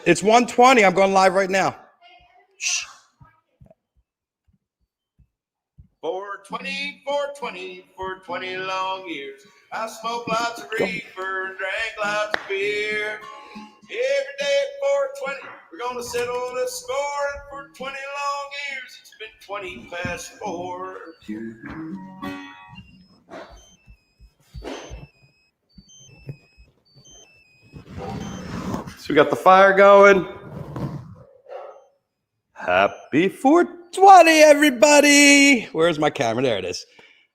It's 1:20. I'm going live right now. Shh. 420, 420, for 20 long years. I smoked lots of reefer and drank lots of beer. Every day at 420, we're going to settle the score. And for 20 long years, it's been 20 past 4. So we got the fire going. Happy 420, everybody. Where's my camera? There it is.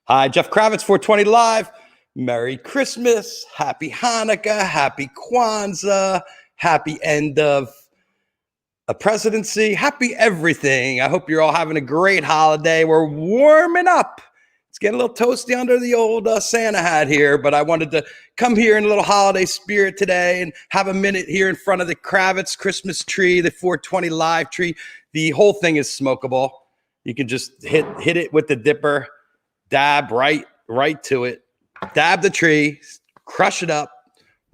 Hi, Jeff Kravitz, 420 Live. Merry Christmas. Happy Hanukkah. Happy Kwanzaa. Happy end of a presidency. Happy everything. I hope you're all having a great holiday. We're warming up. It's getting a little toasty under the old Santa hat here, but I wanted to come here in a little holiday spirit today and have a minute here in front of the Kravitz Christmas tree, the 420 Live tree. The whole thing is smokable. You can just hit it with the dipper, dab right to it, dab the tree, crush it up,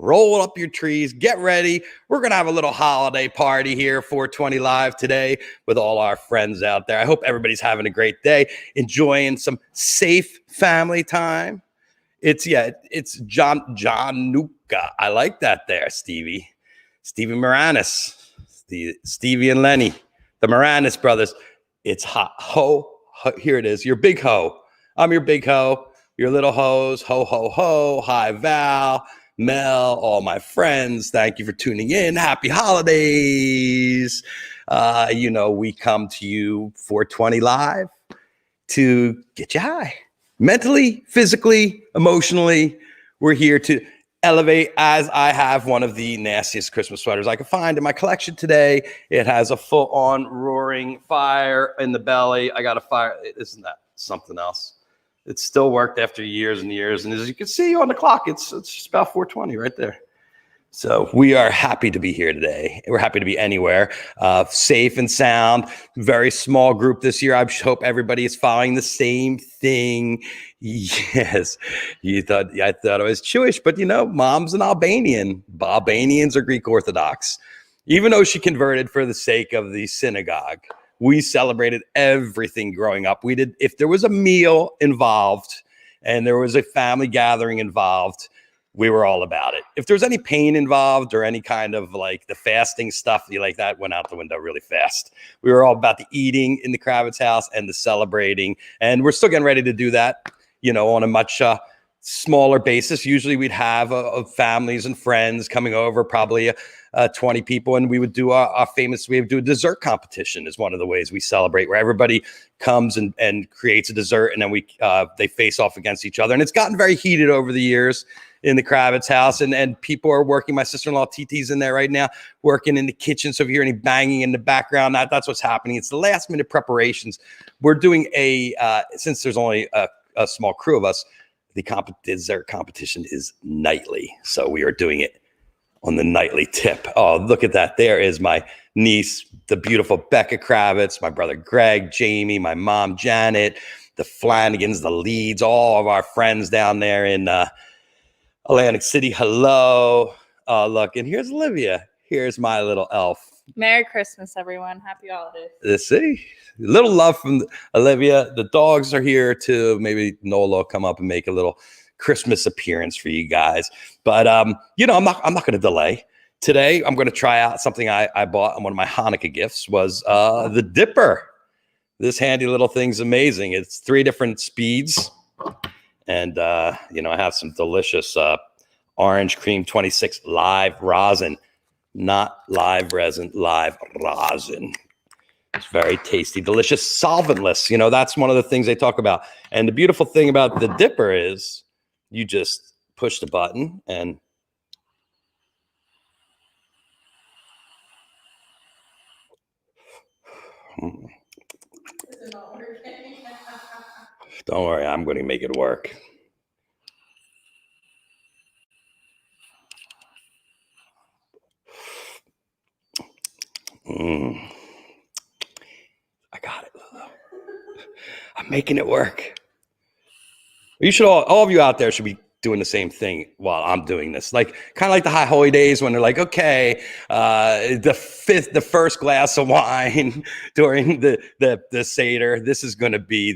roll up your trees, get ready. We're going to have a little holiday party here, 420 Live today with all our friends out there. I hope everybody's having a great day, enjoying some safe family time. It's John Nuka. I like that there, Stevie Moranis, Stevie and Lenny, the Moranis brothers. It's hot. Ho, here it is. Your big ho. I'm your big ho. Your little hoes. Ho, ho, ho. Hi, Val, Mel, all my friends. Thank you for tuning in. Happy holidays. We come to you 420 Live to get you high. Mentally, physically, emotionally. We're here to elevate, as I have one of the nastiest Christmas sweaters I could find in my collection today. It has a full-on roaring fire in the belly. I got a fire. Isn't that something else? It still worked after years and years. And as you can see on the clock, it's just about 420 right there. So we are happy to be here today. We're happy to be anywhere, safe and sound. Very small group this year. I hope everybody is following the same thing. Yes, I thought I was Jewish, but Mom's an Albanian. Albanians are Greek Orthodox. Even though she converted for the sake of the synagogue, we celebrated everything growing up. We did. If there was a meal involved and there was a family gathering involved, we were all about it. If there was any pain involved or any kind of like the fasting stuff like that went out the window really fast. We were all about the eating in the Kravitz house and the celebrating. And we're still getting ready to do that, on a much smaller basis. Usually we'd have families and friends coming over, probably 20 people. And we would do we would do a dessert competition is one of the ways we celebrate, where everybody comes and creates a dessert. And then they face off against each other. And it's gotten very heated over the years in the Kravitz house, and people are working. My sister-in-law TT's in there right now, working in the kitchen. So if you hear any banging in the background, that's what's happening. It's the last minute preparations. We're doing since there's only a small crew of us, the dessert competition is nightly. So we are doing it on the nightly tip. Oh, look at that. There is my niece, the beautiful Becca Kravitz, my brother Greg, Jamie, my mom Janet, the Flanagans, the Leeds, all of our friends down there in Atlantic City. Hello. Oh, look, and here's Olivia. Here's my little elf. Merry Christmas, everyone. Happy holidays. See, little love from Olivia. The dogs are here too. Maybe Nola will come up and make a little Christmas appearance for you guys. But I'm not going to delay. Today, I'm going to try out something I bought, and one of my Hanukkah gifts was the Dipper. This handy little thing's amazing. It's 3 different speeds. And, I have some delicious orange cream 26 live rosin, not live resin, live rosin. It's very tasty, delicious, solventless. That's one of the things they talk about. And the beautiful thing about the Dipper is you just push the button and don't worry, I'm going to make it work. I got it. I'm making it work. You should all of you out there should be doing the same thing while I'm doing this. Like kind of like the high holy days when they're like, okay, the first glass of wine during the Seder. This is going to be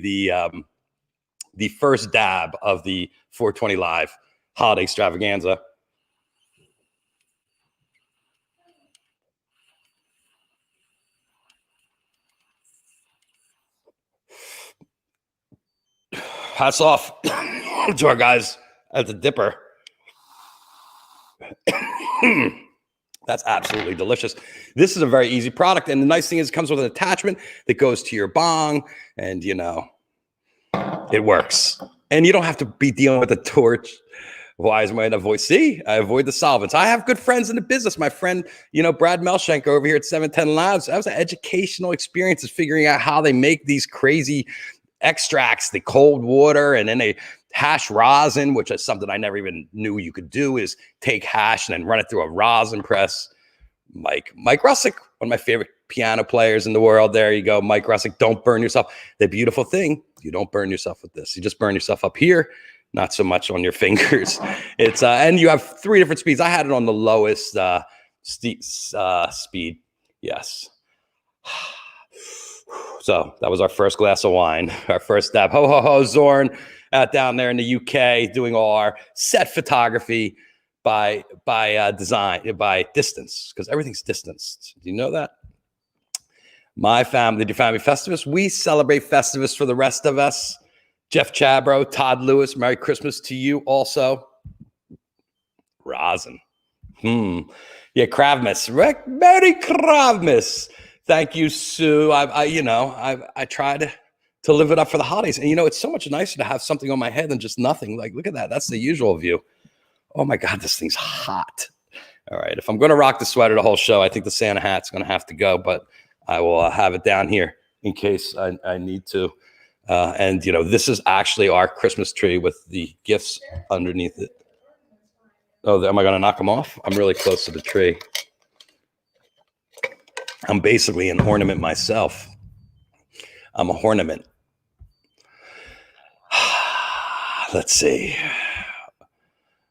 the first dab of the 420 Live holiday extravaganza. Hats off to our guys at the Dipper. That's absolutely delicious. This is a very easy product. And the nice thing is it comes with an attachment that goes to your bong and, you know, it works. And you don't have to be dealing with a torch. Why is my avoid? See, I avoid the solvents. I have good friends in the business. My friend, you know, Brad Melshenko over here at 710 Labs. That was an educational experience, is figuring out how they make these crazy extracts, the cold water, and then they hash rosin, which is something I never even knew you could do, is take hash and then run it through a rosin press. Mike Russick, one of my favorite piano players in the world. There you go, Mike Russick. Don't burn yourself. The beautiful thing, you don't burn yourself with this. You just burn yourself up here, not so much on your fingers. It's and you have 3 different speeds. I had it on the lowest speed. Yes. So that was our first glass of wine, our first dab. Ho, ho, ho, Zorn out down there in the UK doing all our set photography by design, by distance, because everything's distanced. Do you know that? My family, the Family Festivus, we celebrate Festivus for the rest of us. Jeff Chabro, Todd Lewis, Merry Christmas to you also. Rosin. Yeah, Kravitz. Merry Kravitz. Thank you, Sue. I tried to live it up for the holidays. And, you know, it's so much nicer to have something on my head than just nothing. Like, look at that. That's the usual view. Oh, my God, this thing's hot. All right. If I'm going to rock the sweater the whole show, I think the Santa hat's going to have to go. But I will have it down here in case I need to. And, you know, this is actually our Christmas tree with the gifts underneath it. Oh, am I going to knock them off? I'm really close to the tree. I'm basically an ornament myself. I'm a ornament. Let's see.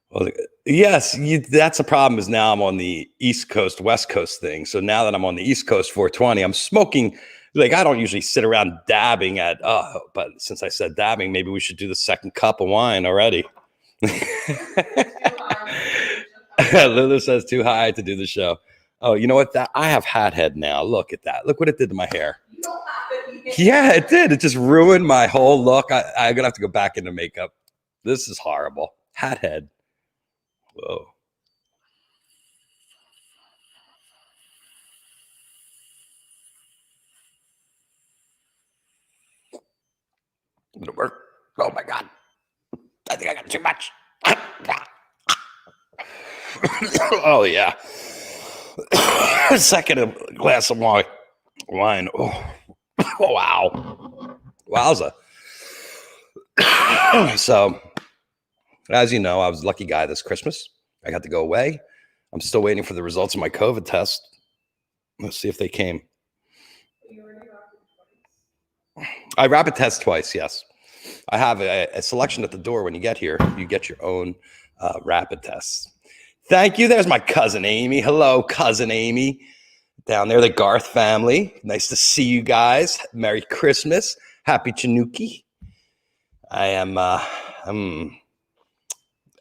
Well, yes, that's the problem, is now I'm on the East Coast, West Coast thing. So now that I'm on the East Coast 420, I'm smoking. Like, I don't usually sit around dabbing but since I said dabbing, maybe we should do the second cup of wine already. Lulu says too high to do the show. Oh, you know what? I have hat head now. Look at that. Look what it did to my hair. Yeah, it did. It just ruined my whole look. I'm going to have to go back into makeup. This is horrible. Hat head. Whoa. It'll work. Oh, my God. I think I got too much. Oh, yeah. Second glass of wine. Oh, wow. Wowza. So, as you know, I was a lucky guy this Christmas. I got to go away. I'm still waiting for the results of my COVID test. Let's see if they came. I rapid test twice, yes. I have a selection at the door when you get here. You get your own rapid tests. Thank you. There's my cousin Amy. Hello, cousin Amy. Down there, the Garth family. Nice to see you guys. Merry Christmas. Happy Chinooki. I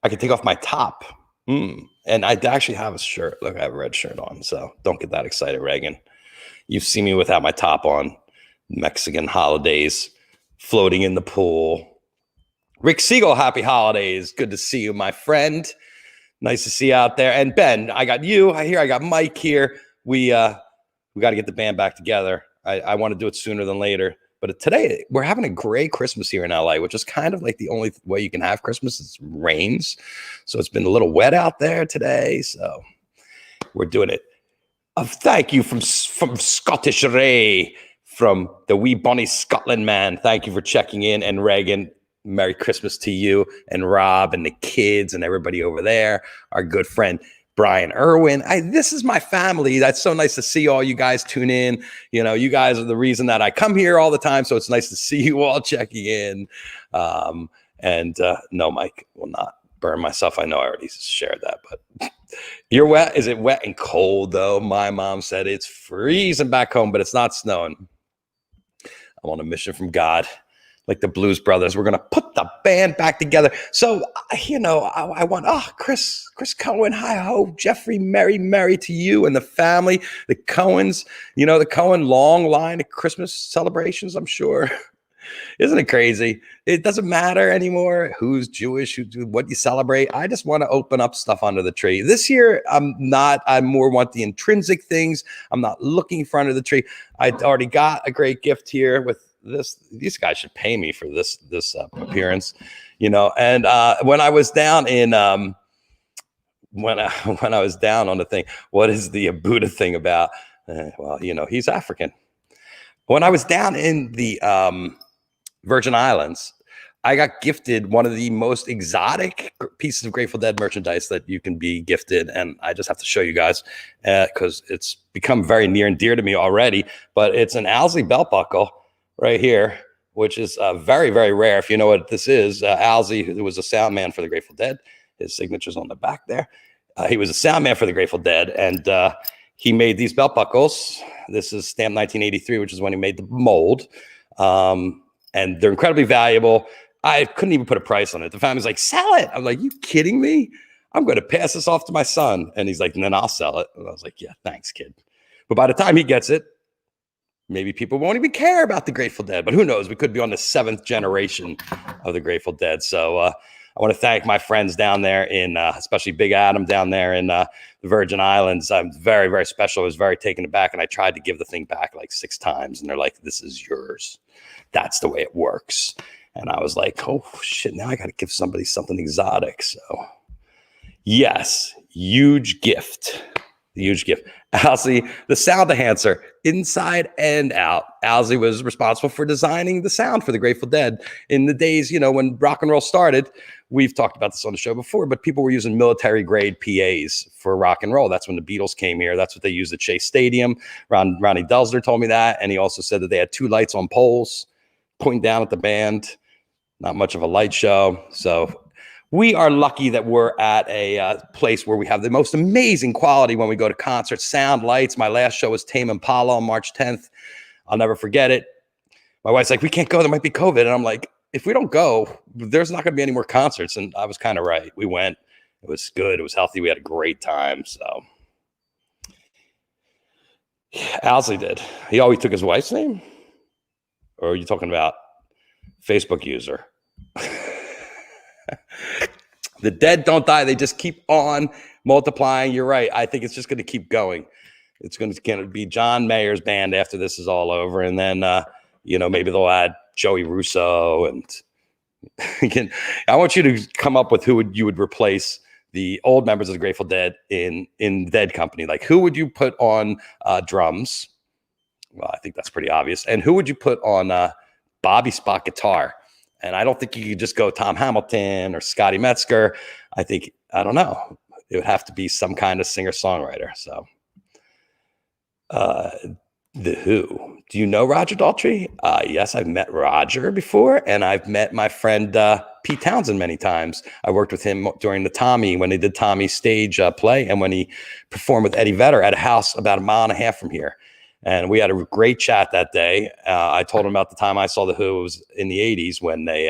can take off my top. And I actually have a shirt. Look, I have a red shirt on, so don't get that excited, Reagan. You've seen me without my top on. Mexican holidays, floating in the pool. Rick Siegel, happy holidays. Good to see you, my friend. Nice to see you out there. And Ben, I got you here. I got Mike here. We got to get the band back together. I want to do it sooner than later. But today, we're having a gray Christmas here in LA, which is kind of like the only way you can have Christmas. It rains. So it's been a little wet out there today. So we're doing it. Thank you from Scottish Ray, from the wee Bonnie Scotland man. Thank you for checking in. And Reagan, Merry Christmas to you and Rob and the kids and everybody over there. Our good friend Brian Irwin. This is my family. That's so nice to see all you guys tune in. You know, you guys are the reason that I come here all the time. So it's nice to see you all checking in. No, Mike will not burn myself. I know I already shared that, but you're wet. Is it wet and cold though? My mom said it's freezing back home, but it's not snowing. I'm on a mission from God, like the Blues Brothers. We're going to put the band back together. So, I want, Chris Cohen, hi ho, Jeffrey, Merry to you and the family, the Cohens, the Cohen long line of Christmas celebrations, I'm sure. Isn't it crazy? It doesn't matter anymore who's Jewish, what you celebrate. I just want to open up stuff under the tree. This year, I more want the intrinsic things. I'm not looking for under the tree. I already got a great gift here with this. These guys should pay me for this appearance, and when I was down in, when I was down on the thing, what is the Buddha thing about? Well, he's African. When I was down in the, Virgin Islands, I got gifted one of the most exotic pieces of Grateful Dead merchandise that you can be gifted. And I just have to show you guys because it's become very near and dear to me already. But it's an Owsley belt buckle right here, which is very, very rare. If you know what this is, Owsley, who was a sound man for the Grateful Dead, his signature's on the back there. He was a sound man for the Grateful Dead, and he made these belt buckles. This is stamped 1983, which is when he made the mold. And they're incredibly valuable. I couldn't even put a price on it. The family's like, sell it. I'm like, you kidding me? I'm going to pass this off to my son. And he's like, and then I'll sell it. And I was like, yeah, thanks, kid. But by the time he gets it, maybe people won't even care about the Grateful Dead. But who knows? We could be on the 7th generation of the Grateful Dead. So I want to thank my friends down there in, especially Big Adam down there in the Virgin Islands. I'm very, very special. I was very taken aback. And I tried to give the thing back like 6 times. And they're like, this is yours. That's the way it works. And I was like, oh, shit, now I got to give somebody something exotic. So, yes, huge gift. Huge gift. Owsley, the sound enhancer, inside and out. Owsley was responsible for designing the sound for the Grateful Dead in the days, when rock and roll started. We've talked about this on the show before, but people were using military-grade PAs for rock and roll. That's when the Beatles came here. That's what they used at Shea Stadium. Ronnie Delsner told me that, and he also said that they had 2 lights on poles pointing down at the band. Not much of a light show. So we are lucky that we're at a place where we have the most amazing quality when we go to concerts, sound, lights. My last show was Tame Impala on March 10th. I'll never forget it. My wife's like, we can't go. There might be COVID. And I'm like, if we don't go, there's not going to be any more concerts. And I was kind of right. We went. It was good. It was healthy. We had a great time. So Owsley did. He always took his wife's name? Or are you talking about Facebook user? The dead don't die. They just keep on multiplying. You're right. I think it's just going to keep going. It's going to be John Mayer's band after this is all over. And then, maybe they'll add Joey Russo. And I want you to come up with who you would replace the old members of the Grateful Dead in Dead Company. Like, who would you put on drums? Well, I think that's pretty obvious. And who would you put on Bobby Spot guitar? And I don't think you could just go Tom Hamilton or Scotty Metzger. I don't know. It would have to be some kind of singer-songwriter. So, The Who. Do you know Roger Daltrey? Yes, I've met Roger before, and I've met my friend Pete Townsend many times. I worked with him during the Tommy, when they did Tommy's stage play, and when he performed with Eddie Vedder at a house about 1.5 miles from here. And we had a great chat that day. I told him about the time I saw The Who. It was in the 80s when they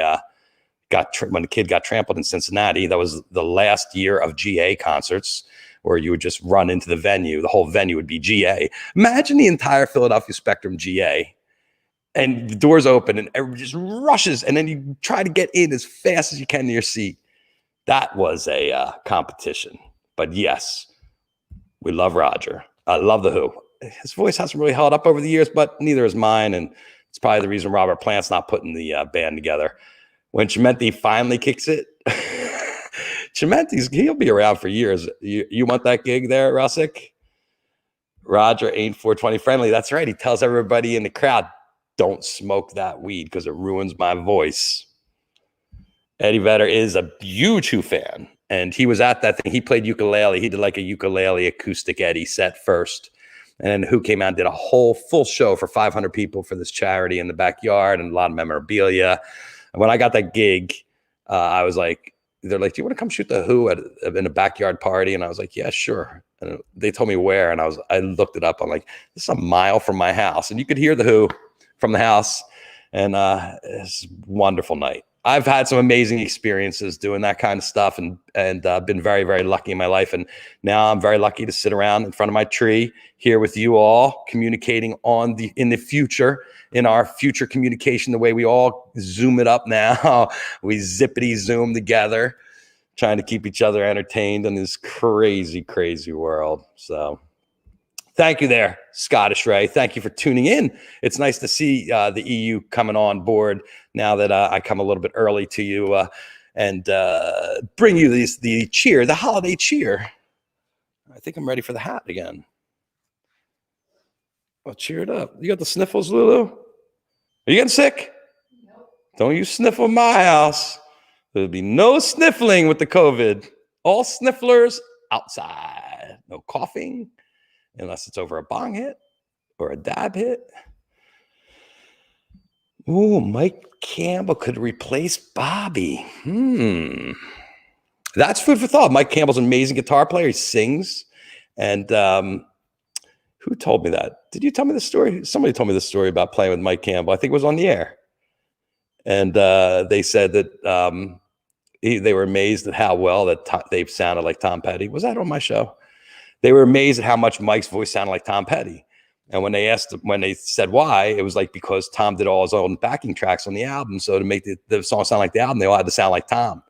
when the kid got trampled in Cincinnati. That was the last year of GA concerts, where you would just run into the venue. The whole venue would be GA. Imagine the entire Philadelphia Spectrum GA, and the doors open and everybody just rushes, and then you try to get in as fast as you can to your seat. That was a competition. But yes, we love Roger. I love The Who. His voice hasn't really held up over the years, but neither is mine. And it's probably the reason Robert Plant's not putting the band together. When Chimenti finally kicks it, he'll be around for years. You want that gig there, Russick? Roger ain't 420 friendly. That's right. He tells everybody in the crowd, don't smoke that weed because it ruins my voice. Eddie Vedder is a huge Who fan. And he was at that thing. He played ukulele. He did like a ukulele acoustic Eddie set first. And Who came out and did a whole full show for 500 people for this charity in the backyard, and a lot of memorabilia. And when I got that gig, I was like, they're like, "Do you want to come shoot the Who in a backyard party?" And I was like, "Yeah, sure." And they told me where, and I looked it up. I'm like, "This is a mile from my house," and you could hear the Who from the house, and it's a wonderful night. I've had some amazing experiences doing that kind of stuff, and been very, very lucky in my life. And now I'm very lucky to sit around in front of my tree here with you all, communicating in the future, in our future communication, the way we all Zoom it up now. We zippity Zoom together, trying to keep each other entertained in this crazy, crazy world. So thank you there, Scottish Ray. Thank you for tuning in. It's nice to see the EU coming on board now that I come a little bit early to you and bring you the holiday cheer. I think I'm ready for the hat again. Oh, cheer it up. You got the sniffles, Lulu? Are you getting sick? Nope. Don't you sniffle in my house. There'll be no sniffling with the COVID. All snifflers outside. No coughing. Unless it's over a bong hit or a dab hit. Ooh, Mike Campbell could replace Bobby. That's food for thought. Mike Campbell's an amazing guitar player. He sings. And who told me that? Did you tell me the story? Somebody told me the story about playing with Mike Campbell. I think it was on the air. And they said that they were amazed at how well that they sounded like Tom Petty. Was that on my show? They were amazed at how much Mike's voice sounded like Tom Petty. And when they said why, it was like because Tom did all his own backing tracks on the album. So to make the song sound like the album, they all had to sound like Tom.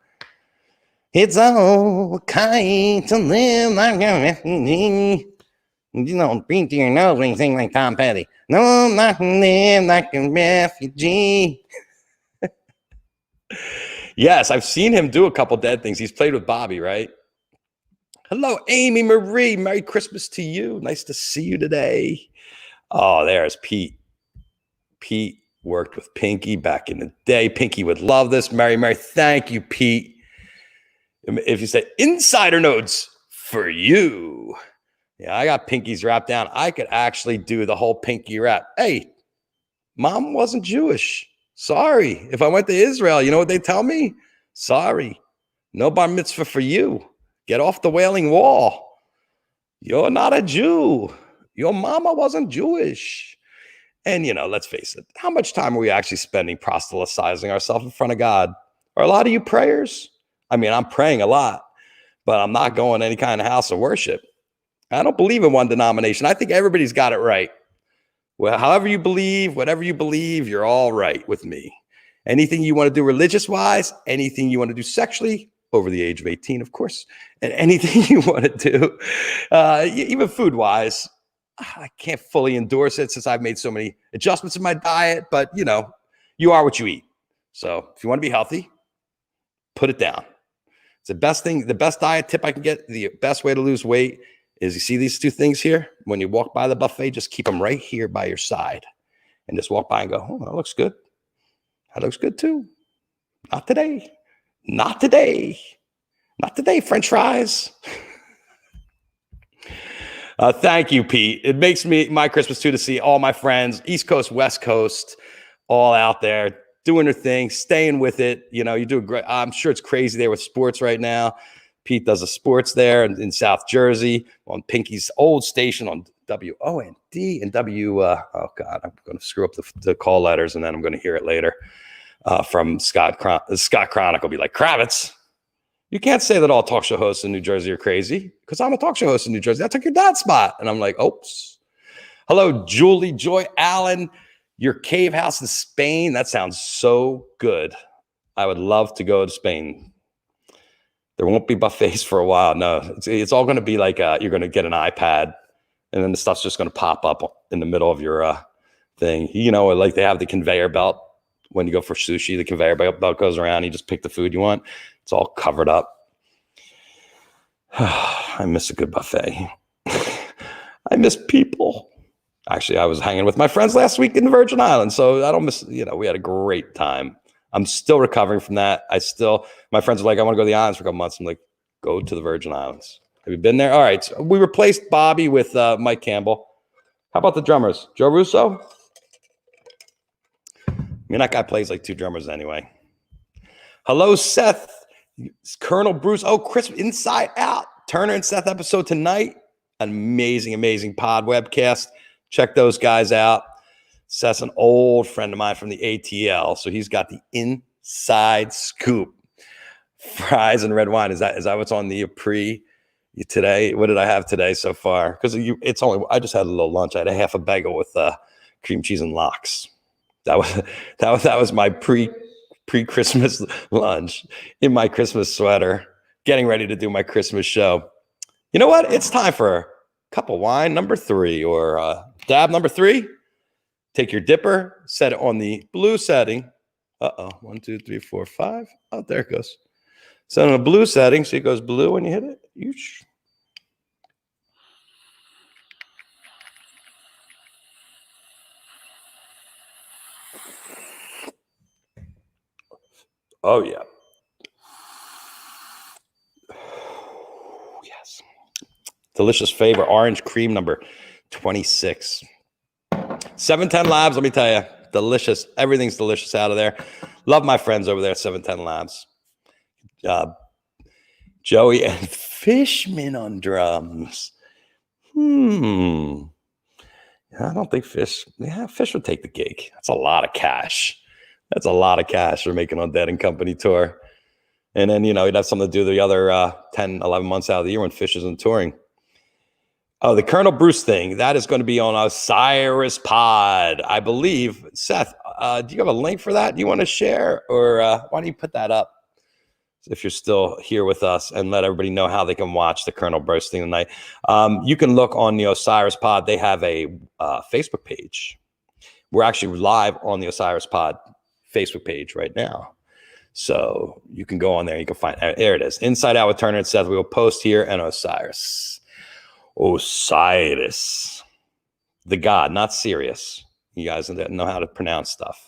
It's okay to live like a refugee. You don't beat to your nose when you sing like Tom Petty. No, I'm not gonna live like a refugee. Yes, I've seen him do a couple Dead things. He's played with Bobby, right? Hello, Amy Marie. Merry Christmas to you. Nice to see you today. Oh, there's Pete. Pete worked with Pinky back in the day. Pinky would love this. Mary, thank you, Pete. If you say insider notes for you. Yeah, I got Pinky's rap down. I could actually do the whole Pinky rap. Hey, Mom wasn't Jewish. Sorry. If I went to Israel, you know what they tell me? Sorry. No bar mitzvah for you. Get off the Wailing Wall. You're not a Jew. Your mama wasn't Jewish. And, let's face it. How much time are we actually spending proselytizing ourselves in front of God? Are a lot of you prayers? I mean, I'm praying a lot, but I'm not going to any kind of house of worship. I don't believe in one denomination. I think everybody's got it right. Well, however you believe, whatever you believe, you're all right with me. Anything you want to do religious-wise, anything you want to do sexually, over the age of 18, of course, and anything you want to do, even food-wise, I can't fully endorse it since I've made so many adjustments in my diet, but, you are what you eat. So if you want to be healthy, put it down. It's the best thing, the best diet tip I can get, the best way to lose weight is you see these two things here? When you walk by the buffet, just keep them right here by your side and just walk by and go, oh, that looks good. That looks good too. Not today. Not today. Not today, French fries. Thank you, Pete. It makes my Christmas too to see all my friends, East Coast, West Coast, all out there doing their thing, staying with it. You do a great. I'm sure it's crazy there with sports right now. Pete does the sports there in South Jersey on Pinky's old station on WOND and W. Oh God, I'm going to screw up the call letters, and then I'm going to hear it later. From Scott Chronicle be like, Kravitz, you can't say that all talk show hosts in New Jersey are crazy because I'm a talk show host in New Jersey. I took your dad's spot. And I'm like, oops. Hello, Julie Joy Allen, your cave house in Spain. That sounds so good. I would love to go to Spain. There won't be buffets for a while. No, it's all going to be like you're going to get an iPad and then the stuff's just going to pop up in the middle of your thing. Like they have the conveyor belt. When you go for sushi, the conveyor belt goes around. You just pick the food you want. It's all covered up. I miss a good buffet. I miss people. Actually, I was hanging with my friends last week in the Virgin Islands, so I don't miss, we had a great time. I'm still recovering from that. My friends are like, I want to go to the islands for a couple months. I'm like, go to the Virgin Islands. Have you been there? All right. So we replaced Bobby with Mike Campbell. How about the drummers? Joe Russo? That guy plays like two drummers anyway. Hello, Seth Colonel Bruce. Oh, Christmas Inside Out. Turner and Seth episode tonight. An amazing pod webcast. Check those guys out. Seth's an old friend of mine from the ATL, so he's got the inside scoop. Fries and red wine. Is that what's on the pre today? What did I have today so far? Because I just had a little lunch. I had a half a bagel with cream cheese and lox. That was my pre-Christmas lunch in my Christmas sweater, getting ready to do my Christmas show. You know what? It's time for a cup of wine number 3 or dab number 3. Take your dipper, set it on the blue setting. 1, 2, 3, 4, 5. Oh, there it goes. Set on a blue setting, so it goes blue when you hit it. Oh, yeah. Yes. Delicious flavor. Orange cream number 26. 710 Labs, let me tell you. Delicious. Everything's delicious out of there. Love my friends over there at 710 Labs. Joey and Fishman on drums. I don't think Fish would take the gig. That's a lot of cash. That's a lot of cash for making on Dead and Company tour. And then, he'd have something to do the other 10, 11 months out of the year when Fish isn't touring. Oh, the Colonel Bruce thing, that is going to be on Osiris Pod, I believe. Seth, do you have a link for that? Do you want to share? Or why don't you put that up if you're still here with us and let everybody know how they can watch the Colonel Bruce thing tonight? You can look on the Osiris Pod. They have a Facebook page. We're actually live on the Osiris Pod Facebook page right now. So you can go on there. You can find, there it is. Inside Out with Turner and Seth. We will post here and Osiris, the god, not Sirius. You guys know how to pronounce stuff.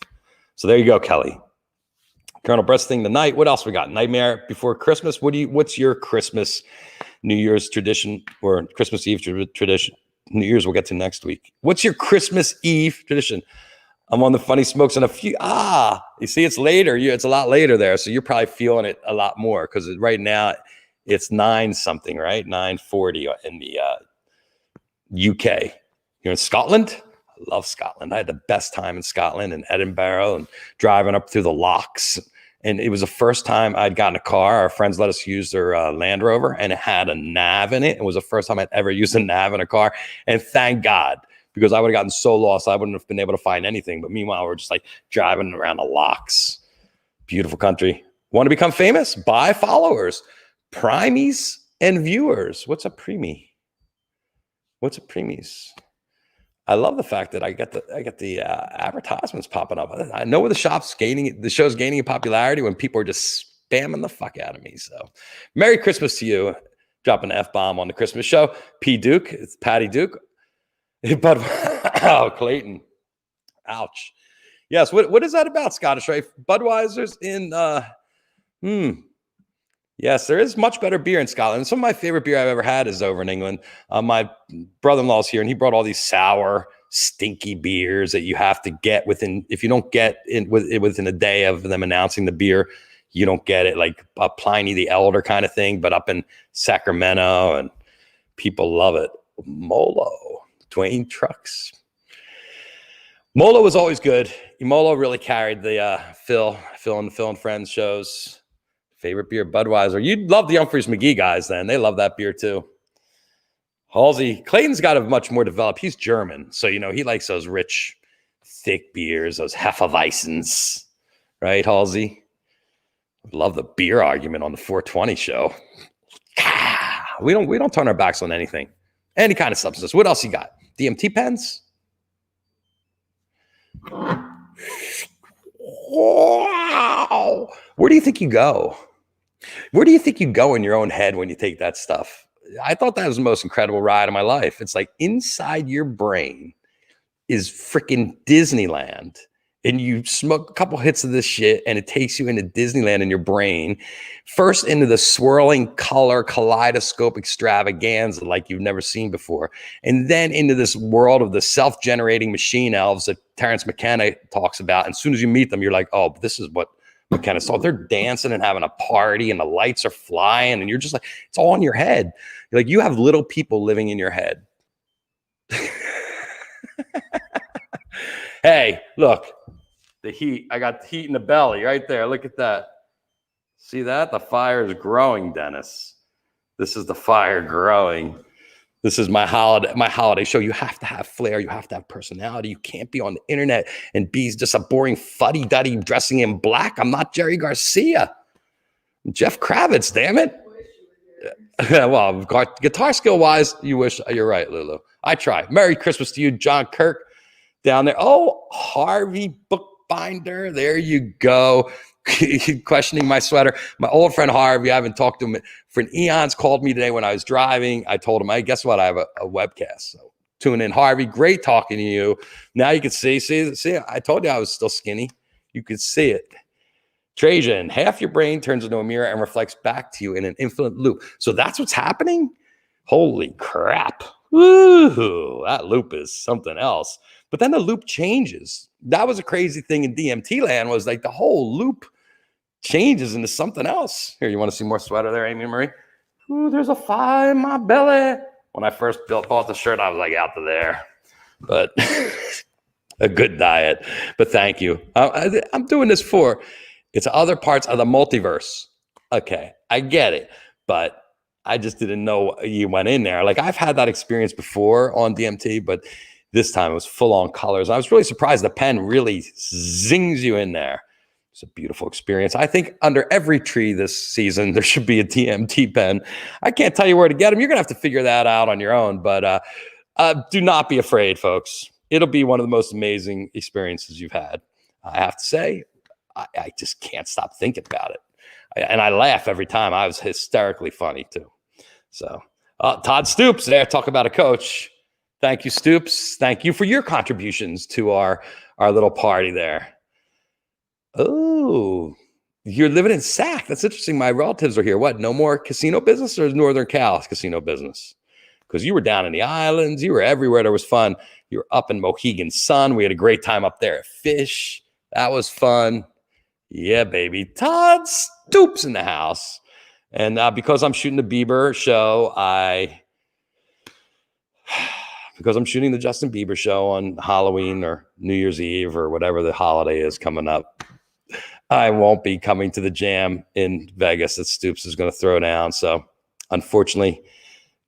So there you go, Kelly. Colonel Bruce thing tonight. What else we got? Nightmare Before Christmas. What's your Christmas, New Year's tradition, or Christmas Eve tradition? New Year's we'll get to next week. What's your Christmas Eve tradition? I'm on the Funny Smokes and a few. You see, it's later. It's a lot later there, so you're probably feeling it a lot more because right now it's 9 something, right? 9:40 in the UK. You're in Scotland? I love Scotland. I had the best time in Scotland and Edinburgh and driving up through the locks. And it was the first time I'd gotten a car. Our friends let us use their Land Rover, and it had a nav in it. It was the first time I'd ever used a nav in a car. And thank God, because I would have gotten so lost, I wouldn't have been able to find anything. But meanwhile, we're just like driving around the locks. Beautiful country. Want to become famous? Buy followers, primies, and viewers. What's a preemie? What's a preemies? I love the fact that I get the advertisements popping up. I know where the show's gaining in popularity when people are just spamming the fuck out of me. So, Merry Christmas to you. Dropping an F-bomb on the Christmas show. P. Duke, it's Patty Duke. But Clayton. Ouch. Yes, what is that about, Scottish Ray? Budweiser's in Yes, there is much better beer in Scotland. Some of my favorite beer I've ever had is over in England. My brother-in-law's here, and he brought all these sour, stinky beers that you have to get within. If you don't get in within a day of them announcing the beer, you don't get it. Like a Pliny the Elder kind of thing, but up in Sacramento, and people love it. Molo, Dwayne Trucks. Molo was always good. Molo really carried the Phil and Friends shows. Favorite beer, Budweiser. You'd love the Humphreys McGee guys then. They love that beer too. Halsey, Clayton's got a much more developed. He's German. So, he likes those rich, thick beers, those Hefeweizens. Right, Halsey? Love the beer argument on the 420 show. We don't turn our backs on anything. Any kind of substance. What else you got? DMT pens? Wow. Where do you think you go? Where do you think you go in your own head when you take that stuff? I thought that was the most incredible ride of my life. It's like inside your brain is freaking Disneyland, and you smoke a couple hits of this shit, and it takes you into Disneyland in your brain, first into the swirling color kaleidoscope extravaganza like you've never seen before, and then into this world of the self-generating machine elves that Terrence McKenna talks about. And as soon as you meet them, you're like, oh, this is what McKenna. So they're dancing and having a party and the lights are flying and you're just like, it's all in your head. Like you have little people living in your head. Hey, look, the heat. I got the heat in the belly right there. Look at that. See that? The fire is growing, Dennis. This is the fire growing. This is my holiday show. You have to have flair. You have to have personality. You can't be on the internet and be just a boring fuddy-duddy dressing in black. I'm not Jerry Garcia. I'm Jeff Kravitz, damn it. Well, guitar skill-wise, you wish. You're right, Lulu. I try. Merry Christmas to you, John Kirk, down there. Oh, Harvey Bookbinder. There you go. Questioning my sweater. My old friend Harvey, I haven't talked to him for eons, called me today when I was driving. I told him, hey, guess what? I have a webcast. So tune in. Harvey, great talking to you. Now you can see, I told you I was still skinny. You could see it. Trajan, half your brain turns into a mirror and reflects back to you in an infinite loop. So that's what's happening? Holy crap. Woo, that loop is something else. But then the loop changes. That was a crazy thing in DMT land, was like the whole loop changes into something else. Here, you want to see more sweater there, Amy Marie? Ooh, there's a fire in my belly. When I first bought the shirt, I was like, out to there. But a good diet. But thank you. I'm doing this for, it's other parts of the multiverse. Okay, I get it. But I just didn't know you went in there. Like I've had that experience before on DMT, but this time it was full on colors. I was really surprised the pen really zings you in there. It's a beautiful experience. I think under every tree this season, there should be a DMT pen. I can't tell you where to get them. You're going to have to figure that out on your own, but do not be afraid, folks. It'll be one of the most amazing experiences you've had. I have to say, I just can't stop thinking about it. And I laugh every time. I was hysterically funny too. So Todd Stoops there, talk about a coach. Thank you, Stoops. Thank you for your contributions to our little party there. Oh, you're living in Sac. That's interesting. My relatives are here. What? No more casino business, or is Northern Cal casino business? Because you were down in the islands. You were everywhere. There was fun. You were up in Mohegan Sun. We had a great time up there at Fish. That was fun. Yeah, baby. Todd Stoops in the house. And because I'm shooting the Bieber show, because I'm shooting the Justin Bieber show on Halloween or New Year's Eve or whatever the holiday is coming up, I won't be coming to the jam in Vegas that Stoops is going to throw down. So unfortunately,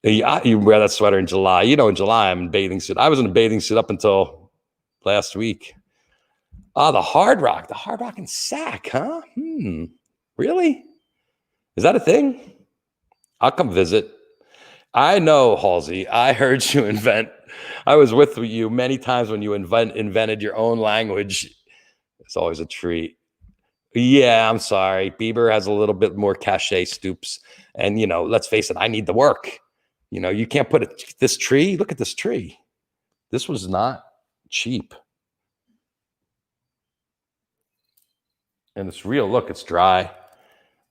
you wear that sweater in July. You know, in July, I'm in a bathing suit. I was in a bathing suit up until last week. The Hard Rock in Sac, huh? Really? Is that a thing? I'll come visit. I know, Halsey. I heard you invent. I was with you many times when you invented your own language. It's always a treat. Yeah, I'm sorry. Bieber has a little bit more cachet, Stoops. And, you know, let's face it, I need the work. You know, you can't put this tree. Look at this tree. This was not cheap. And it's real. Look, it's dry.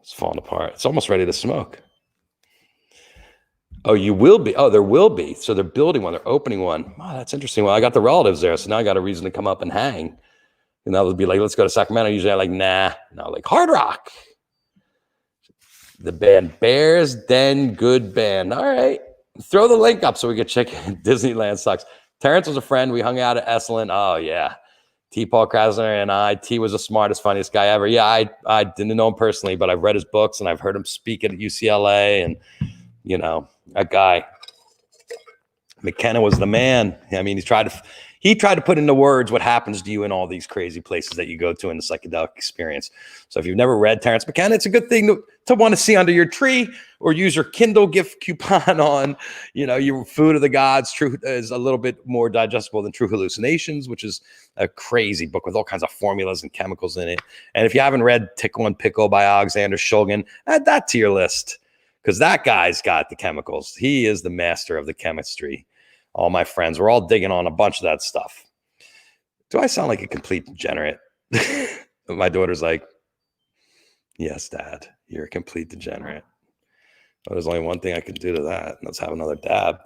It's falling apart. It's almost ready to smoke. Oh, you will be. Oh, there will be. So they're building one. They're opening one. Oh, that's interesting. Well, I got the relatives there, so now I got a reason to come up and hang. And that would be like, let's go to Sacramento. Usually I'm like, nah. No, like Hard Rock. The band Bears Den Good Band. All right. Throw the link up so we can check in. Disneyland sucks. Terrence was a friend. We hung out at Esalen. Oh, yeah. T. Paul Krasner and I. T was the smartest, funniest guy ever. Yeah, I didn't know him personally, but I've read his books and I've heard him speak at UCLA. And, you know, that guy, McKenna was the man. I mean, he tried to put into words what happens to you in all these crazy places that you go to in the psychedelic experience. So if you've never read Terrence McKenna, it's a good thing to want to see under your tree or use your Kindle gift coupon on, you know, your Food of the Gods. True is a little bit more digestible than True Hallucinations, which is a crazy book with all kinds of formulas and chemicals in it. And if you haven't read Tickle and Pickle by Alexander Shulgin, add that to your list because that guy's got the chemicals. He is the master of the chemistry. All my friends, we're all digging on a bunch of that stuff. Do I sound like a complete degenerate? My daughter's like, yes, Dad, you're a complete degenerate. Well, there's only one thing I can do to that. Let's have another dab.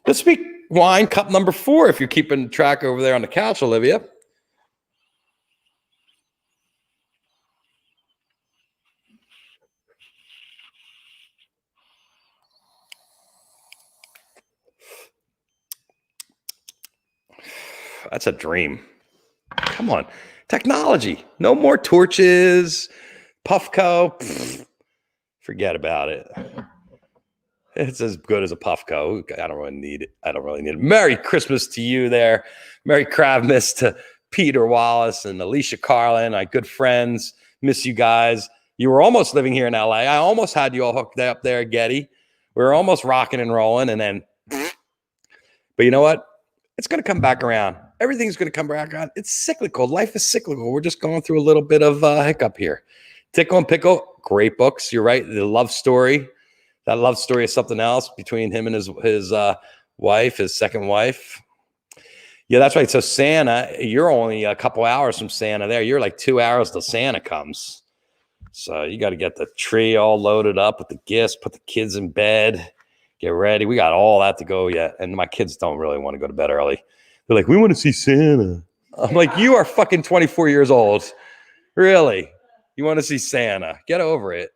This will be wine cup number 4 if you're keeping track over there on the couch, Olivia. That's a dream. Come on. Technology. No more torches. Puffco. Pfft, forget about it. It's as good as a Puffco. I don't really need it. Merry Christmas to you there. Merry Kravitz to Peter Wallace and Alicia Carlin, my good friends. Miss you guys. You were almost living here in LA. I almost had you all hooked up there at Getty. We were almost rocking and rolling, and then, but you know what? It's going to come back around. Everything's going to come back around. It's cyclical. Life is cyclical. We're just going through a little bit of hiccup here. Tickle and Pickle, great books. You're right. The love story. That love story is something else between him and his wife, his second wife. Yeah, that's right. So Santa, you're only a couple hours from Santa there. You're like 2 hours till Santa comes. So you got to get the tree all loaded up with the gifts, put the kids in bed, get ready. We got all that to go yet. And my kids don't really want to go to bed early. They're like, we want to see Santa. I'm like, you are fucking 24 years old. Really? You want to see Santa? Get over it.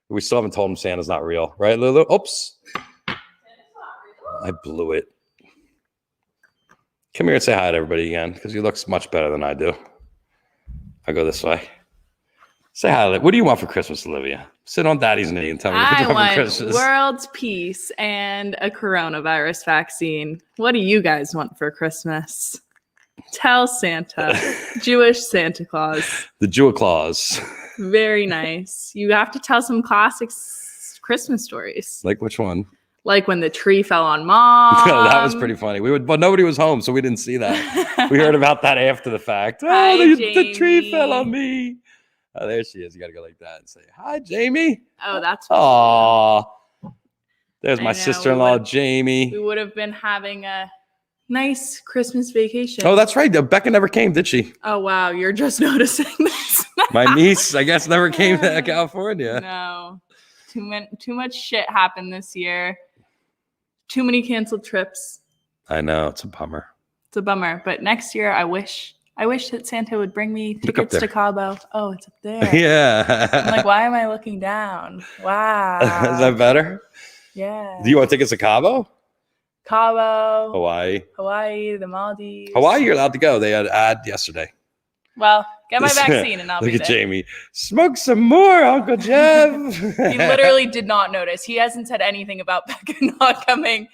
We still haven't told him Santa's not real. Right, Lulu? Oops. I blew it. Come here and say hi to everybody again, because he looks much better than I do. I'll go this way. Say hi. What do you want for Christmas, Olivia? Sit on Daddy's knee and tell me what you want for Christmas. World peace and a coronavirus vaccine. What do you guys want for Christmas? Tell Santa. Jewish Santa Claus. The Jewel Claus. Very nice. You have to tell some classic Christmas stories. Like which one? Like when the tree fell on Mom. That was pretty funny. But nobody was home, so we didn't see that. We heard about that after the fact. Hi, the tree fell on me. Oh, there she is. You got to go like that and say, hi, Jamie. Oh, that's Aw. There's my sister-in-law, Jamie. We would have been having a nice Christmas vacation. Oh, that's right. Becca never came, did she? Oh, wow. You're just noticing this. My niece, I guess, never came to California. No. Too much shit happened this year. Too many canceled trips. I know. It's a bummer. It's a bummer. But next year, I wish that Santa would bring me tickets to Cabo. Oh, it's up there. Yeah. I'm like, why am I looking down? Wow. Is that better? Yeah. Do you want tickets to Cabo? Cabo. Hawaii, the Maldives. Hawaii, you're allowed to go. They had an ad yesterday. Well, get my vaccine and I'll be there. Look at Jamie. Smoke some more, Uncle Jeff. He literally did not notice. He hasn't said anything about Becca not coming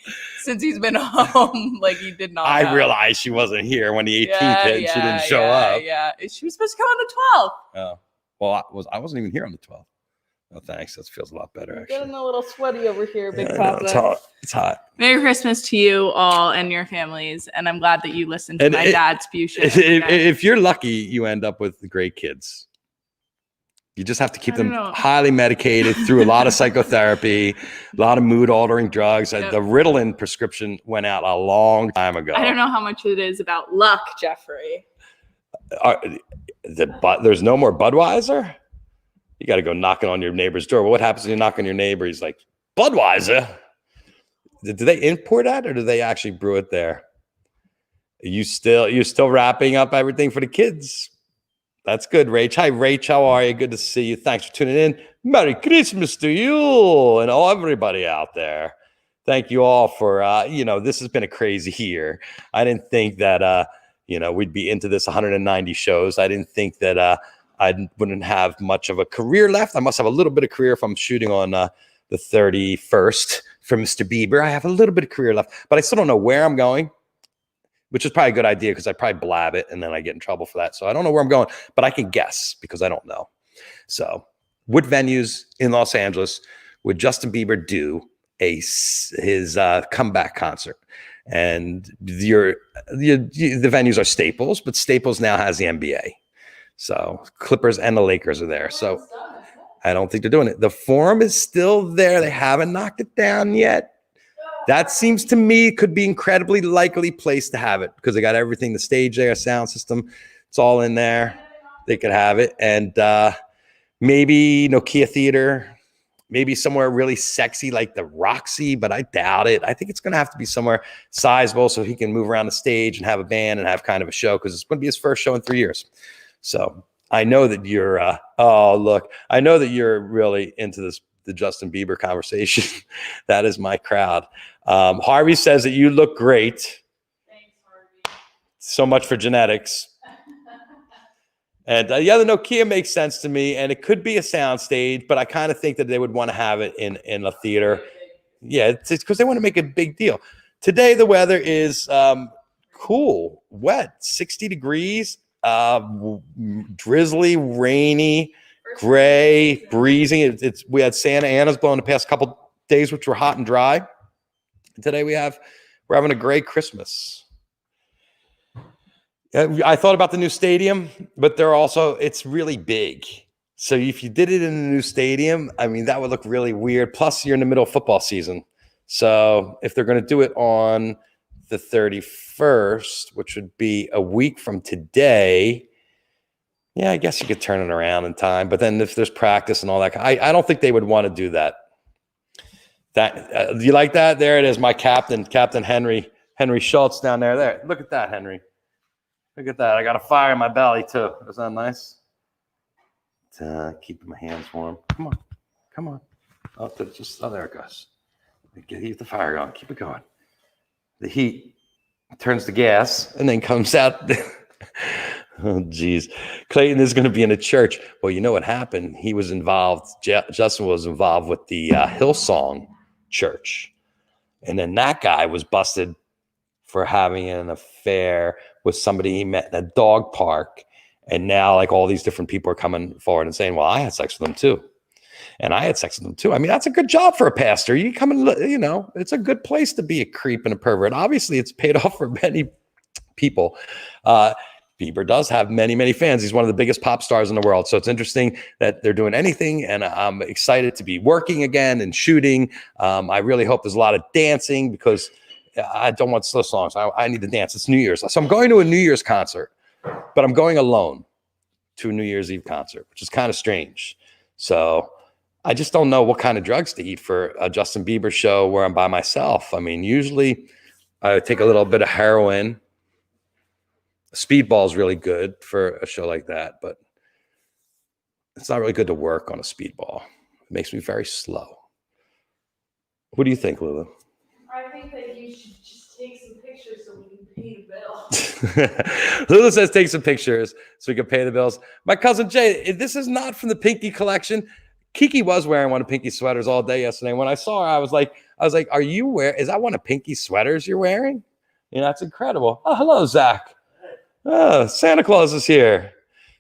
since he's been home. Like, he did not know. realized she wasn't here when the 18th hit and she didn't show up. Yeah, she was supposed to come on the 12th. Oh, well, I wasn't even here on the 12th. Oh, thanks. That feels a lot better, actually. Getting a little sweaty over here, Big Yeah, Papa. it's hot. It's hot. Merry Christmas to you all and your families, and I'm glad that you listened to my dad's spew show. If you're lucky, you end up with great kids. You just have to keep them highly medicated through a lot of psychotherapy, a lot of mood-altering drugs. Yep. The Ritalin prescription went out a long time ago. I don't know how much it is about luck, Jeffrey. There's no more Budweiser? You got to go knocking on your neighbor's door. Well, what happens when you knock on your neighbor? He's like, Budweiser? Do they import that or do they actually brew it there? You're still wrapping up everything for the kids. That's good, Rach. Hi, Rach. How are you? Good to see you. Thanks for tuning in. Merry Christmas to you and everybody out there. Thank you all for, this has been a crazy year. I didn't think that, we'd be into this 190 shows. I didn't think that I wouldn't have much of a career left. I must have a little bit of career if I'm shooting on the 31st for Mr. Bieber. I have a little bit of career left, but I still don't know where I'm going, which is probably a good idea because I probably blab it and then I get in trouble for that. So I don't know where I'm going, but I can guess because I don't know. So what venues in Los Angeles would Justin Bieber do his comeback concert? And the venues are Staples, but Staples now has the NBA. So Clippers and the Lakers are there. So I don't think they're doing it. The Forum is still there. They haven't knocked it down yet. That seems to me could be incredibly likely place to have it because they got everything, the stage there, sound system. It's all in there. They could have it. And maybe Nokia Theater, maybe somewhere really sexy like the Roxy, but I doubt it. I think it's going to have to be somewhere sizable so he can move around the stage and have a band and have kind of a show because it's going to be his first show in 3 years. So I know that you're, I know that you're really into the Justin Bieber conversation. That is my crowd. Harvey says that you look great. Thanks, Harvey. So much for genetics. And yeah, the Nokia makes sense to me, and it could be a soundstage, but I kind of think that they would want to have it in a theater. Yeah, it's because they want to make a big deal. Today, the weather is cool, wet, 60 degrees, drizzly, rainy, gray, breezing. We had Santa Ana's blowing the past couple days, which were hot and dry. Today we're having a great Christmas. I thought about the new stadium, but it's really big. So if you did it in a new stadium, I mean, that would look really weird. Plus, you're in the middle of football season. So if they're going to do it on the 31st, which would be a week from today, yeah, I guess you could turn it around in time. But then if there's practice and all that, I don't think they would want to do that. Do you like that? There it is, my Captain Henry Schultz down there. There, look at that, Henry. Look at that. I got a fire in my belly too. Isn't that nice? Keeping my hands warm. Come on. Oh, there it goes. Keep the fire going. Keep it going. The heat turns to gas and then comes out. Oh, geez. Clayton is going to be in a church. Well, you know what happened? He was involved. Justin was involved with the Hillsong Church. And then that guy was busted for having an affair with somebody he met in a dog park. And now, like, all these different people are coming forward and saying, well, I had sex with them too. And I had sex with them too. I mean, that's a good job for a pastor. You come and, it's a good place to be a creep and a pervert. Obviously, it's paid off for many people. Bieber does have many, many fans. He's one of the biggest pop stars in the world. So it's interesting that they're doing anything. And I'm excited to be working again and shooting. I really hope there's a lot of dancing because I don't want slow songs. I need to dance. It's New Year's. So I'm going to a New Year's concert, but I'm going alone to a New Year's Eve concert, which is kind of strange. So I just don't know what kind of drugs to eat for a Justin Bieber show where I'm by myself. I mean, usually I take a little bit of heroin. Speedball is really good for a show like that, but it's not really good to work on a speedball. It makes me very slow. What do you think, Lulu? I think that you should just take some pictures so we can pay the bill. Lulu says take some pictures so we can pay the bills. My cousin Jay, this is not from the Pinky collection. Kiki was wearing one of Pinky's sweaters all day yesterday. When I saw her, I was like, are you is that one of Pinky's sweaters you're wearing? That's incredible. Oh, hello, Zach. Oh, Santa Claus is here.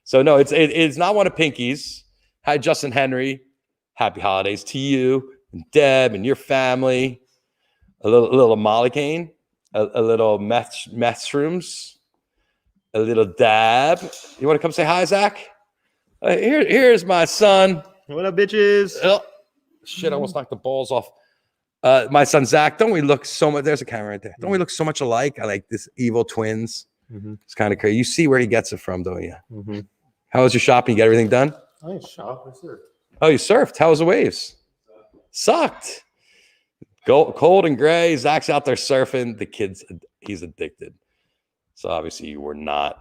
So no, it's not one of Pinky's. Hi, Justin Henry. Happy holidays to you and Deb and your family. A little Molly Cane, a little meth shrooms, a little dab. You want to come say hi, Zach? Here's my son. What up, bitches? Oh, shit, I almost knocked the balls off. My son, Zach, don't we look so much? There's a camera right there. Don't we look so much alike? I like this evil twins. Mm-hmm. It's kind of crazy. You see where he gets it from, don't you? Mm-hmm. How was your shopping? You get everything done? I didn't shop. I surfed. Oh, you surfed. How was the waves? Sucked. Cold and gray. Zach's out there surfing. The kid's, he's addicted. So obviously you were not.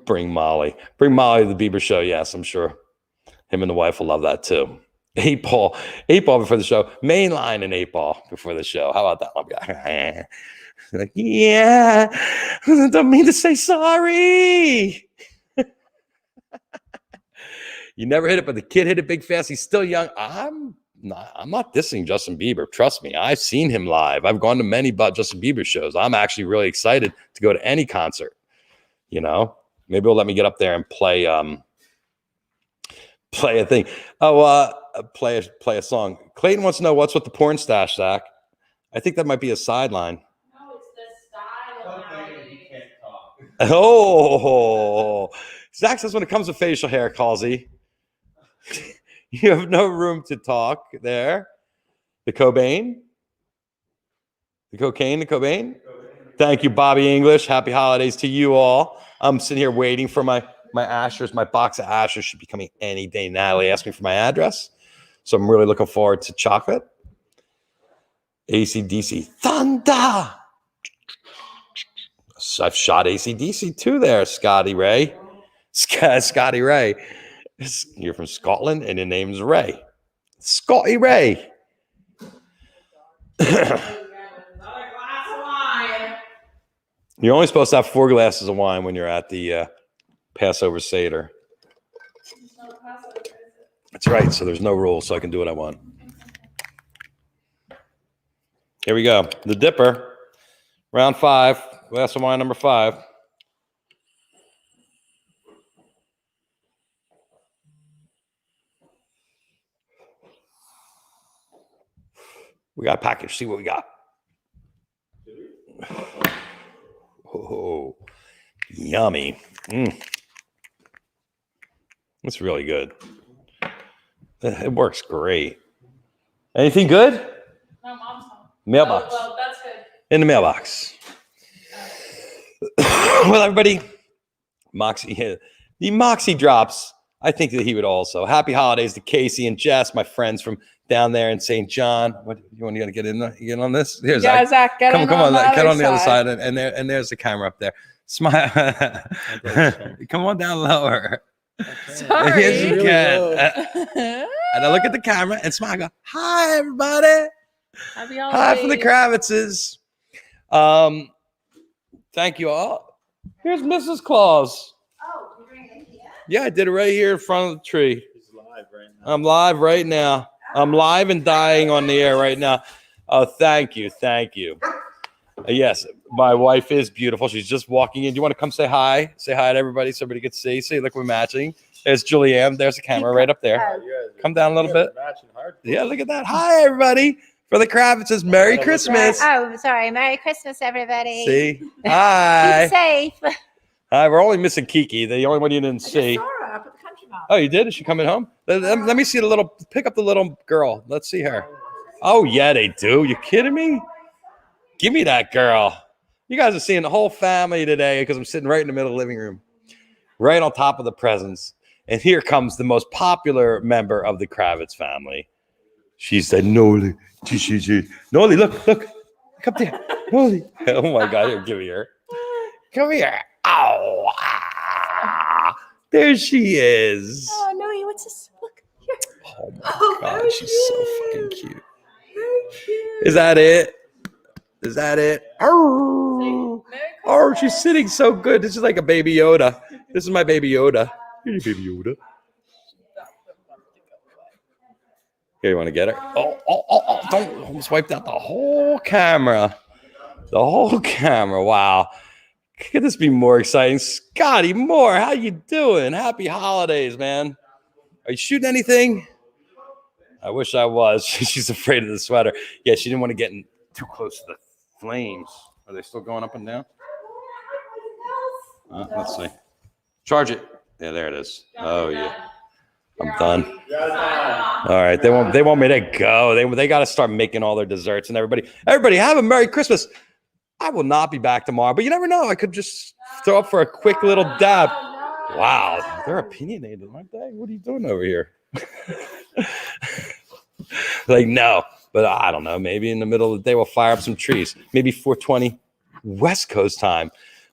Bring Molly to the Bieber show. Yes, I'm sure him and the wife will love that too. 8-ball before the show. Mainline and 8-ball before the show. How about that one guy? Like, yeah, don't mean to say sorry. You never hit it, but the kid hit it big fast. He's still young. I'm not dissing Justin Bieber. Trust me, I've seen him live. I've gone to many Justin Bieber shows. I'm actually really excited to go to any concert. Maybe he'll let me get up there and play a thing. Play a song. Clayton wants to know what's with the porn stash, Zach. I think that might be a sideline. No, it's the style. You can't talk. Oh, Zach says when it comes to facial hair, Calsey, you have no room to talk there. The Cobain? The Cobain? Thank you, Bobby English. Happy holidays to you all. I'm sitting here waiting for my Ashers. My box of Ashers should be coming any day. Natalie asked me for my address. So I'm really looking forward to chocolate. AC/DC. Thunder! I've shot AC/DC too there, Scotty Ray. Scotty Ray. You're from Scotland and your name's Ray. Scotty Ray. You're only supposed to have 4 glasses of wine when you're at the Passover Seder. That's right. So there's no rules, so I can do what I want. Here we go. The Dipper, round 5, glass of wine number 5. We got a package. See what we got. Oh, yummy. It's really good. It works great. Anything good? No, Mom's home. Mailbox. Oh, well, that's good. In the mailbox. Well, everybody, Moxie, the Moxie drops. I think that he would also. Happy holidays to Casey and Jess, my friends from down there in St. John. What you want to get in? You get on this? Here's Zach, get come on on, the get on the other other side, and there's the camera up there. Smile. Come on down lower. Sorry. Yes, you can. And I look at the camera and smile. I go, hi, everybody. Happy Hi holidays. from the Kravitzes. Thank you all. Here's Mrs. Claus. Oh, you're doing it here? Yeah, I did it right here in front of the tree. He's live right now. I'm live right now. I'm live and dying on the air right now. Oh, thank you. Thank you. Yes, my wife is beautiful. She's just walking in. Do you want to come say hi? Say hi to everybody so everybody can see. See, look, we're matching. There's Julianne. There's the camera right up there. Come down a little bit. Yeah, look at that. Hi, everybody. For the Kravitzes, Merry Christmas. Oh, sorry. Merry Christmas, everybody. See? Hi. Keep safe. Hi, we're only missing Kiki, the only one you didn't I see. just saw her up at the country mall. Oh, you did? Is she coming home? Let me see the little, pick up the little girl. Let's see her. Oh, yeah, they do. You kidding me? Give me that girl. You guys are seeing the whole family today because I'm sitting right in the middle of the living room, right on top of the presents. And here comes the most popular member of the Kravitz family. She said, Noli. Noli, look up there. Noli. Oh, my God. Here, give me her. Come here. Oh, there she is. Oh, no, what's this? Look here. Oh, my God. She's so fucking cute. Is that it? Is that it? Oh, she's sitting so good. This is like a baby Yoda. This is my baby Yoda. Here, baby Yoda. Here, you want to get her? Oh, don't almost wiped out the whole camera. The whole camera. Wow. Could this be more exciting? Scotty Moore, how you doing? Happy holidays, man. Are you shooting anything? I wish I was. She's afraid of the sweater. Yeah, she didn't want to get too close to the flames. Are they still going up and down? Let's see. Charge it. Yeah, there it is. Oh, yeah. I'm done. All right. They want me to go. They got to start making all their desserts and everybody have a Merry Christmas. I will not be back tomorrow, but you never know. I could just throw up for a quick little dab. Wow. They're opinionated, aren't they? What are you doing over here? Like, no, but I don't know. Maybe in the middle of the day, we'll fire up some trees. Maybe 4:20 West Coast time.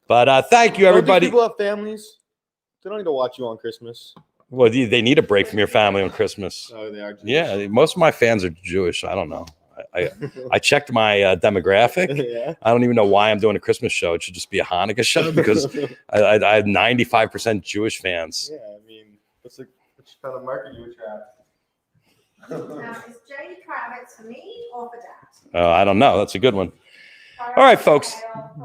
But thank you, everybody. People have families. They don't need to watch you on Christmas. Well, they need a break from your family on Christmas. Oh, they are Jewish. Yeah, most of my fans are Jewish. I don't know. I checked my demographic. Yeah. I don't even know why I'm doing a Christmas show. It should just be a Hanukkah show because I have 95% Jewish fans. Yeah, I mean, which kind of market you attract? Now, is Jody Kravitz for me or for Dad? Oh, I don't know. That's a good one. All right, folks.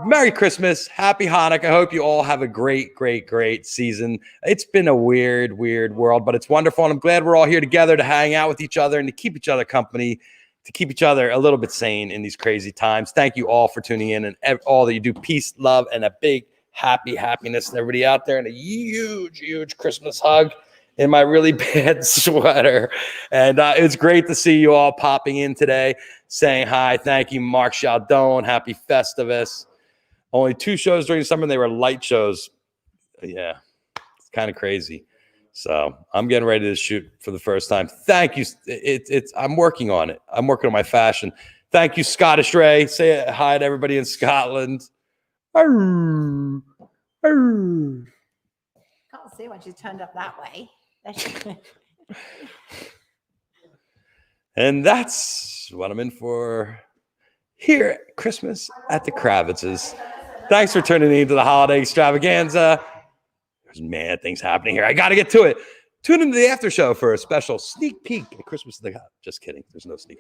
Merry Christmas. Happy Hanukkah. I hope you all have a great, great, great season. It's been a weird, weird world, but it's wonderful. And I'm glad we're all here together to hang out with each other and to keep each other company, to keep each other a little bit sane in these crazy times. Thank you all for tuning in and all that you do. Peace, love, and a big happiness to everybody out there. And a huge, huge Christmas hug in my really bad sweater. And it's great to see you all popping in today, saying hi. Thank you, Mark Chaldon. Happy Festivus. Only 2 shows during the summer, and they were light shows. Yeah, it's kind of crazy. So I'm getting ready to shoot for the first time. Thank you. I'm working on it. I'm working on my fashion. Thank you, Scottish Ray. Say hi to everybody in Scotland. Arr, arr. Can't see when she's turned up that way. And that's what I'm in for here at Christmas at the Kravitzes. Thanks for tuning in to the holiday extravaganza. There's mad things happening here. I got to get to it. Tune into the after show for a special sneak peek at Christmas in the Just kidding. There's no sneak